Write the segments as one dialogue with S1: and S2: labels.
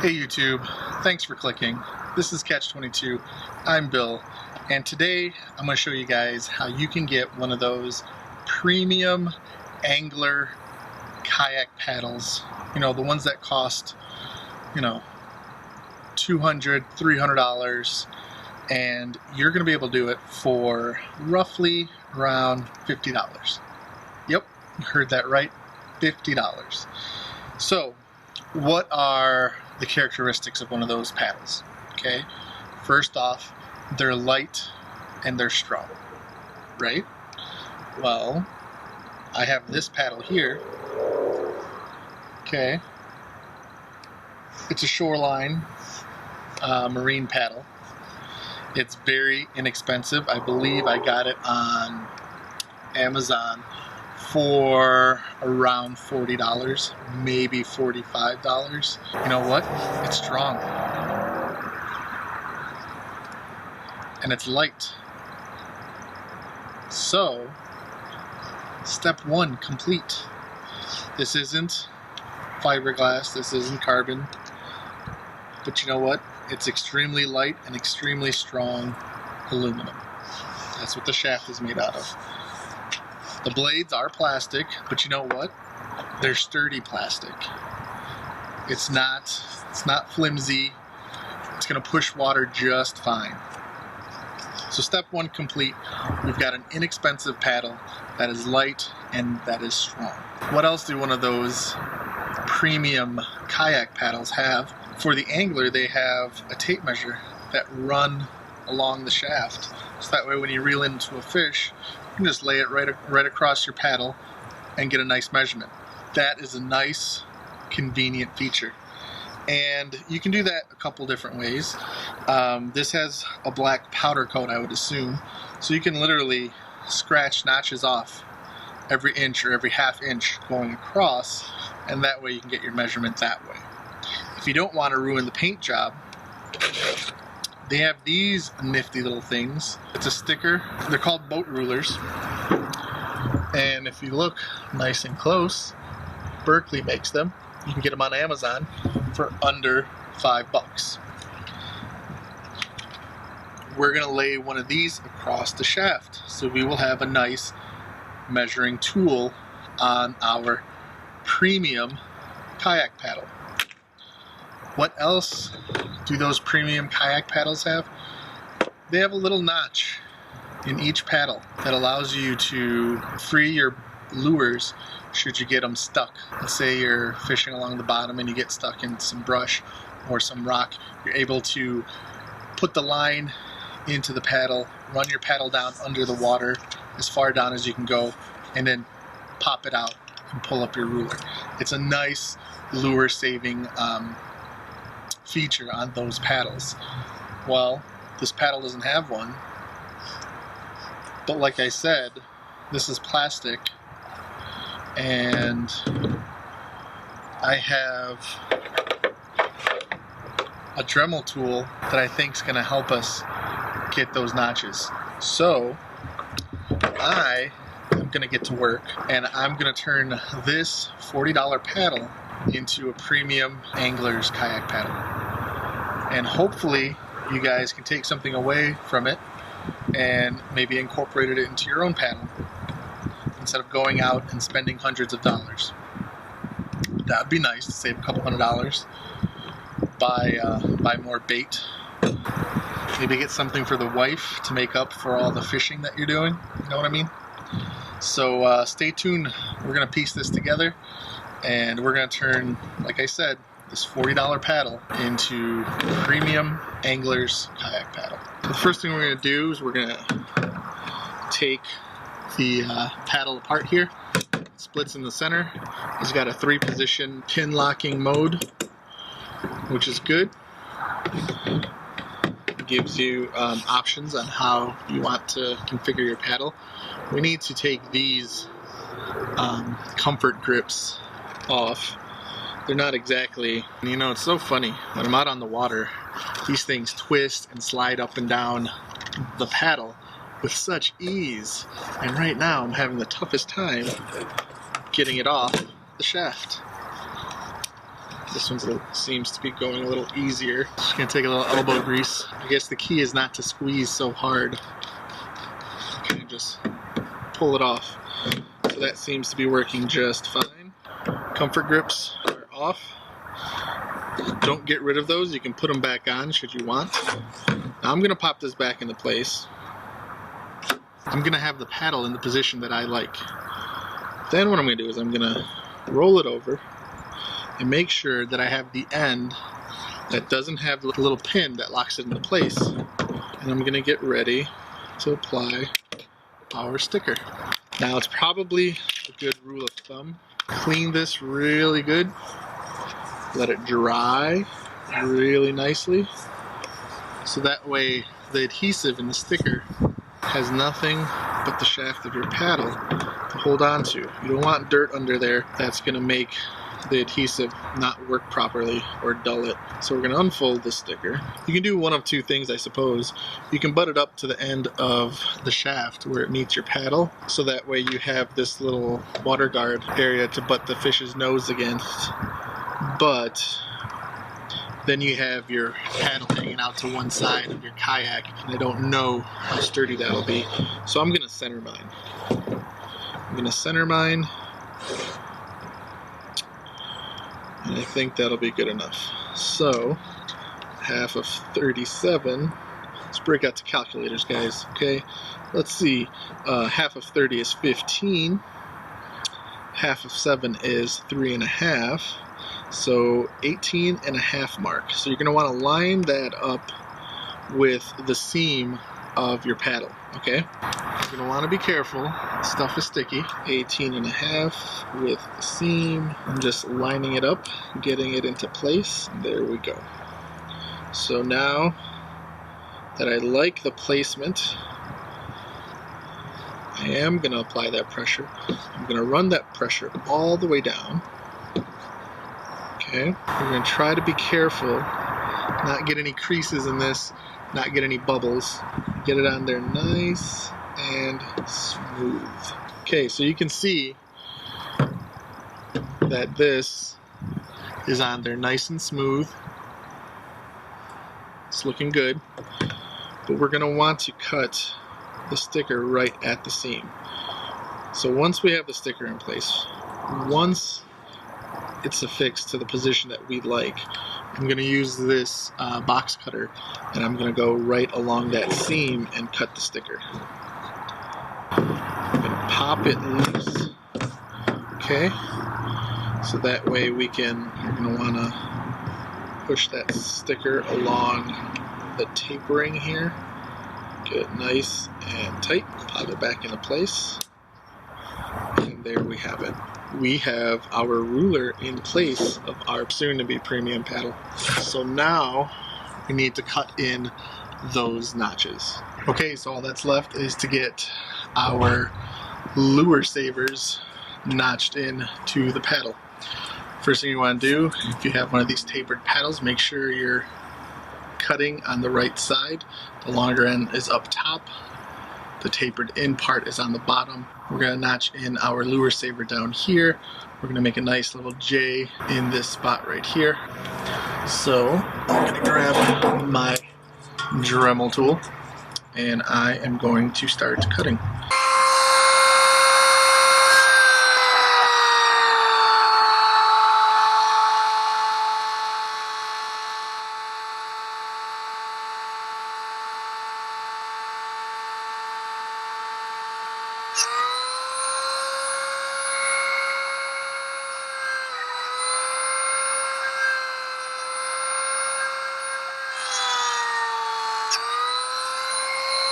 S1: Hey YouTube, thanks for clicking. This is Catch-22. I'm Bill, and today I'm going to show you guys how you can get one of those premium angler kayak paddles. You know, the ones that cost, $200, $300, and you're going to be able to do it for roughly around $50. Yep, you heard that right, $50. So, what are the characteristics of one of those paddles? Okay, first off, they're light and they're strong, right? Well, I have this paddle here. Okay, it's a shoreline marine paddle. It's very inexpensive. I believe I got it on Amazon for around $40, maybe $45. You know what? It's strong. And it's light. So, step one complete. This isn't fiberglass, this isn't carbon, but you know what? It's extremely light and extremely strong aluminum. That's what the shaft is made out of. The blades are plastic, but you know what? They're sturdy plastic. It's not flimsy. It's gonna push water just fine. So step one complete. We've got an inexpensive paddle that is light and that is strong. What else do one of those premium kayak paddles have? For the angler, they have a tape measure that run along the shaft. So that way when you reel into a fish, you can just lay it right across your paddle and get a nice measurement. That is a nice, convenient feature. And you can do that a couple different ways. This has a black powder coat, I would assume. So you can literally scratch notches off every inch or every half inch going across, and that way you can get your measurement that way. If you don't want to ruin the paint job, they have these nifty little things. It's a sticker. They're called boat rulers. And if you look nice and close, Berkeley makes them. You can get them on Amazon for under $5. We're gonna lay one of these across the shaft, so we will have a nice measuring tool on our premium kayak paddle. What else do those premium kayak paddles have? They have a little notch in each paddle that allows you to free your lures should you get them stuck. Let's say you're fishing along the bottom and you get stuck in some brush or some rock. You're able to put the line into the paddle, run your paddle down under the water as far down as you can go, and then pop it out and pull up your ruler. It's a nice lure saving feature on those paddles. Well, this paddle doesn't have one, but like I said, this is plastic, and I have a Dremel tool that I think is going to help us get those notches. So I am going to get to work, and I'm going to turn this $40 paddle into a premium angler's kayak paddle. And hopefully you guys can take something away from it and maybe incorporate it into your own paddle instead of going out and spending hundreds of dollars. That would be nice to save a couple $100. Buy more bait. Maybe get something for the wife to make up for all the fishing that you're doing. You know what I mean? So stay tuned. We're going to piece this together, and we're going to turn, like I said, this $40 paddle into premium angler's kayak paddle. The first thing we're going to do is we're going to take the paddle apart here. It splits in the center. It's got a 3-position pin locking mode, which is good. It gives you options on how you want to configure your paddle. We need to take these comfort grips off. They're not exactly, it's so funny. When I'm out on the water, these things twist and slide up and down the paddle with such ease. And right now I'm having the toughest time getting it off the shaft. This one seems to be going a little easier. Just gonna take a little elbow grease. I guess the key is not to squeeze so hard. Kind of just pull it off. So that seems to be working just fine. Comfort grips are off. Don't get rid of those. You can put them back on should you want. Now I'm gonna pop this back into place. I'm gonna have the paddle in the position that I like. Then what I'm gonna do is I'm gonna roll it over and make sure that I have the end that doesn't have the little pin that locks it into place. And I'm gonna get ready to apply our sticker. Now it's probably a good rule of thumb. Clean this really good. Let it dry really nicely. So that way the adhesive in the sticker has nothing but the shaft of your paddle to hold on to. You don't want dirt under there. That's gonna make the adhesive not work properly or dull it. So we're gonna unfold the sticker. You can do one of two things, I suppose. You can butt it up to the end of the shaft where it meets your paddle, so that way you have this little water guard area to butt the fish's nose against. But then you have your paddle hanging out to one side of your kayak, and I don't know how sturdy that'll be. So I'm gonna center mine. And I think that'll be good enough. So, half of 37. Let's break out to calculators, guys, okay? Let's see. Half of 30 is 15. Half of 7 is 3.5. So 18.5 mark. So you're gonna wanna line that up with the seam of your paddle, okay? You're gonna wanna be careful. Stuff is sticky. 18.5 with the seam. I'm just lining it up, getting it into place. There we go. So now that I like the placement, I am gonna apply that pressure. I'm gonna run that pressure all the way down. Okay, we're going to try to be careful, not get any creases in this, not get any bubbles. Get it on there nice and smooth. Okay, so you can see that this is on there nice and smooth. It's looking good, but we're going to want to cut the sticker right at the seam. So once we have the sticker in place, once it's affixed to the position that we like, I'm going to use this box cutter, and I'm going to go right along that seam and cut the sticker. I'm going to pop it loose, okay, so that way you're going to want to push that sticker along the tapering here, get it nice and tight, pop it back into place, and there we have it. We have our ruler in place of our soon-to-be premium paddle. So now we need to cut in those notches. Okay, so all that's left is to get our lure savers notched in to the paddle. First thing you want to do, if you have one of these tapered paddles, make sure you're cutting on the right side. The longer end is up top. The tapered in part is on the bottom. We're going to notch in our lure saver down here. We're going to make a nice little J in this spot right here. So I'm going to grab my Dremel tool and I am going to start cutting.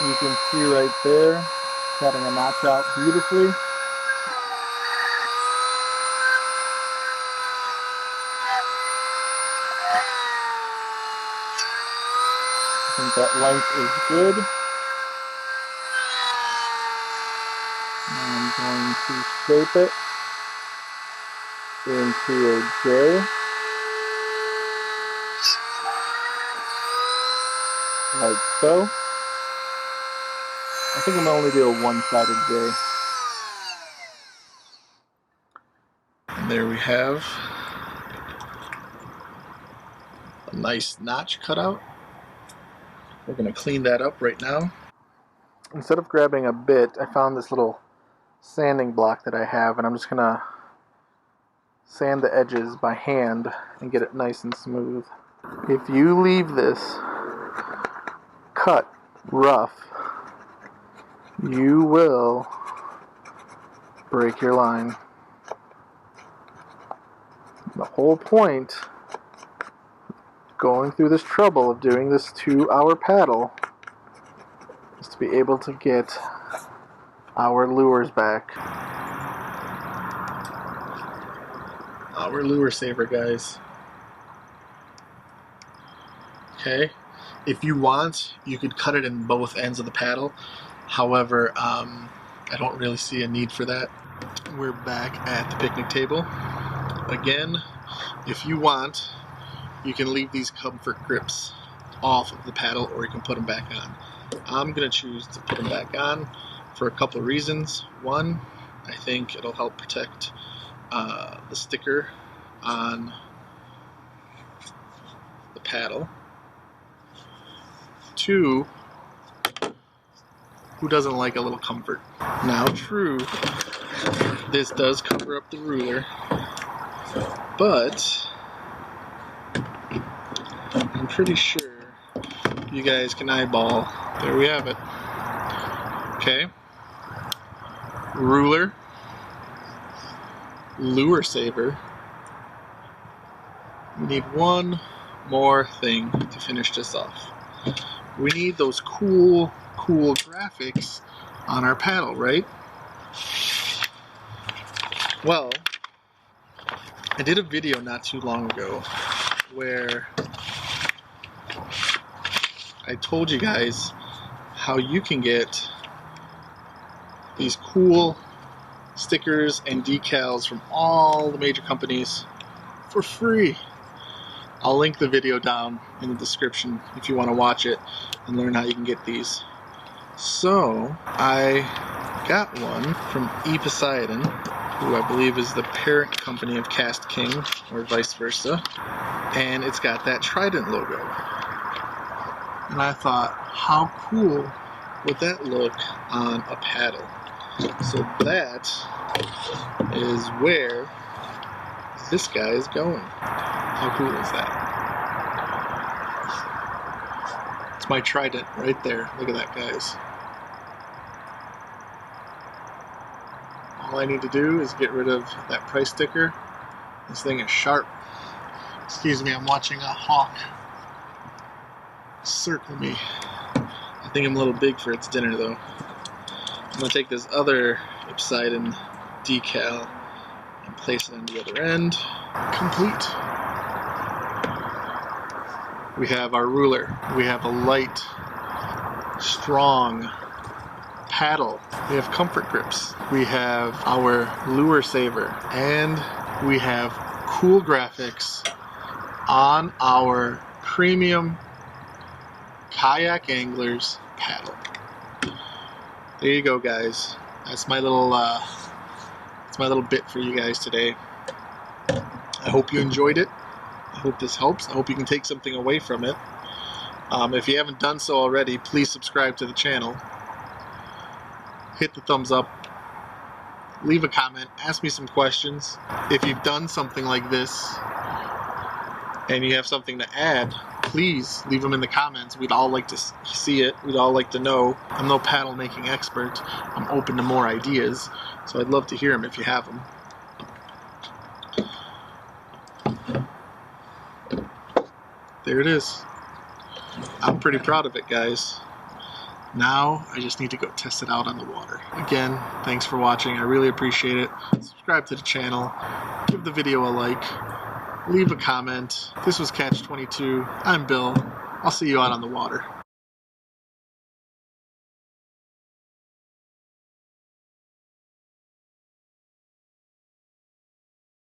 S1: You can see right there, cutting a notch out beautifully. I think that length is good. I'm going to shape it into a J, like so. I think I'm going to only do a one-sided J. And there we have nice notch cut out. We're going to clean that up right now. Instead of grabbing a bit, I found this little sanding block that I have, and I'm just going to sand the edges by hand and get it nice and smooth. If you leave this cut rough, you will break your line. The whole point going through this trouble of doing this 2-hour paddle is to be able to get our lures back. Our lure saver, guys. Okay, if you want, you could cut it in both ends of the paddle. However, I don't really see a need for that. We're back at the picnic table. Again, if you want, you can leave these comfort grips off of the paddle, or you can put them back on. I'm going to choose to put them back on for a couple of reasons. One, I think it'll help protect the sticker on the paddle. Two, who doesn't like a little comfort? Now, true, this does cover up the ruler, but I'm pretty sure you guys can eyeball. There we have it. Okay. Ruler. Lure saver. We need one more thing to finish this off. We need those cool graphics on our paddle, right? Well, I did a video not too long ago where I told you guys how you can get these cool stickers and decals from all the major companies for free. I'll link the video down in the description if you want to watch it and learn how you can get these. So I got one from Poseidon, who I believe is the parent company of Cast King, or vice versa, and it's got that Trident logo. And I thought, how cool would that look on a paddle? So that is where this guy is going. How cool is that? It's my Trident right there. Look at that, guys. All I need to do is get rid of that price sticker. This thing is sharp. Excuse me, I'm watching a hawk circle me. I think I'm a little big for its dinner, though. I'm going to take this other Poseidon decal and place it on the other end. Complete. We have our ruler. We have a light, strong paddle. We have comfort grips. We have our lure saver. And we have cool graphics on our premium Kayak Anglers paddle. There you go, guys. That's my little bit for you guys today. I hope you enjoyed it. I hope this helps. I hope you can take something away from it. If you haven't done so already, please subscribe to the channel. Hit the thumbs up. Leave a comment. Ask me some questions. If you've done something like this and you have something to add, please leave them in the comments. We'd all like to see it. We'd all like to know. I'm no paddle making expert. I'm open to more ideas, so I'd love to hear them if you have them. There it is. I'm pretty proud of it, guys. Now I just need to go test it out on the water. Again, thanks for watching. I really appreciate it. Subscribe to the channel. Give the video a like. Leave a comment. This was Catch 22. I'm Bill. I'll see you out on the water.